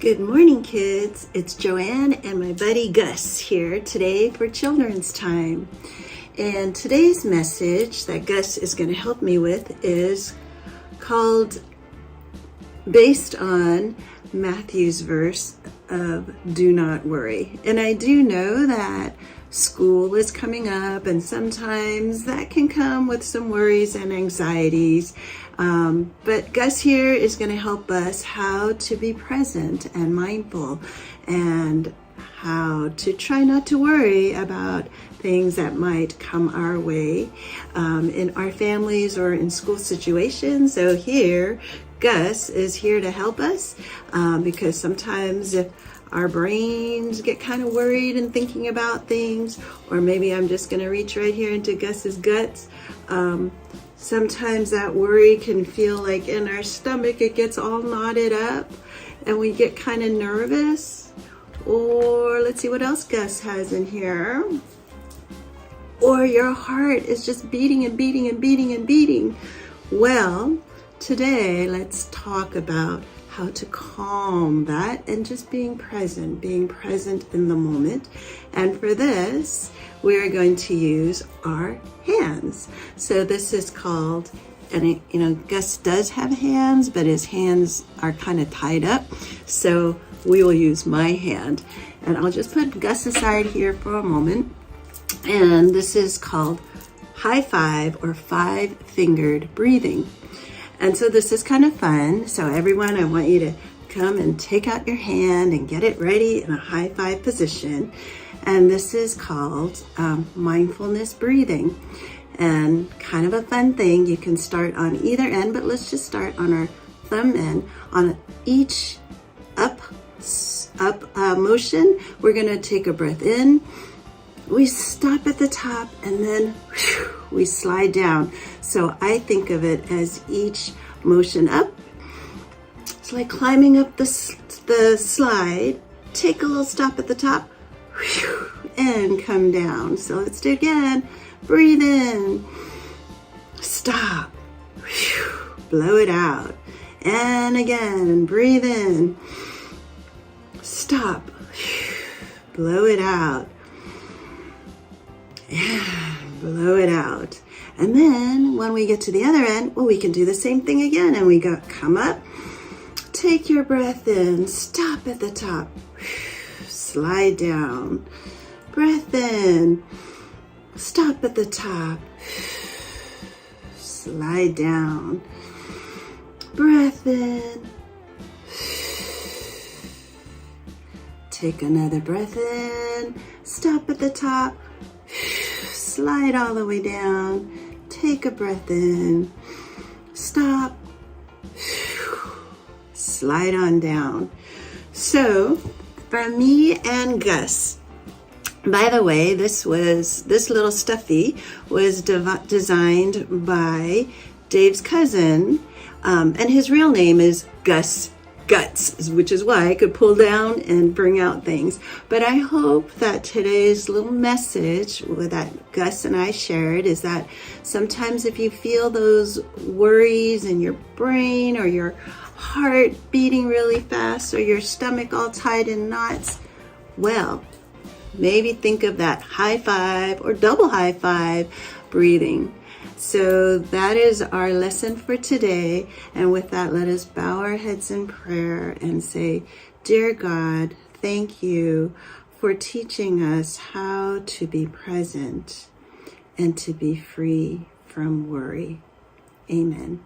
Good morning, kids. It's Joanne and my buddy Gus here today for Children's Time. And today's message that Gus is going to help me with is based on Matthew's verse of do not worry. And I do know that school is coming up and sometimes that can come with some worries and anxieties. But Gus here is going to help us how to be present and mindful and how to try not to worry about things that might come our way in our families or in school situations. So here, Gus is here to help us because sometimes if our brains get kind of worried and thinking about things, or maybe I'm just going to reach right here into Gus's guts. Sometimes that worry can feel like in our stomach, it gets all knotted up and we get kind of nervous. Or let's see what else Gus has in here. Or your heart is just beating and beating and beating and beating. Well, today let's talk about how to calm that and just being present in the moment. And for this, we're going to use our hands. So this is called, and Gus does have hands, but his hands are kind of tied up. So we will use my hand. And I'll just put Gus aside here for a moment. And this is called high five or 5-fingered breathing. And so this is kind of fun. So everyone, I want you to come and take out your hand and get it ready in a high five position. And this is called mindfulness breathing. And kind of a fun thing. You can start on either end, but let's just start on our thumb end. On each up motion, we're going to take a breath in. We stop at the top and then we slide down. So I think of it as each motion up. It's like climbing up the slide. Take a little stop at the top and come down. So let's do it again. Breathe in. Stop. Blow it out. And again, breathe in. Stop. Blow it out. And blow it out. And then when we get to the other end, well, we can do the same thing again. And we come up, take your breath in, stop at the top, slide down, breath in, stop at the top, slide down, breath in, take another breath in, stop at the top, slide all the way down, take a breath in, stop, slide on down. So for me and Gus, by the way, this little stuffy was designed by Dave's cousin, and his real name is Gus Guts, which is why I could pull down and bring out things. But I hope that today's little message that Gus and I shared is that sometimes if you feel those worries in your brain or your heart beating really fast or your stomach all tied in knots, well, maybe think of that high five or double high five breathing. So that is our lesson for today. And with that, let us bow our heads in prayer and say, Dear God, thank you for teaching us how to be present and to be free from worry. Amen.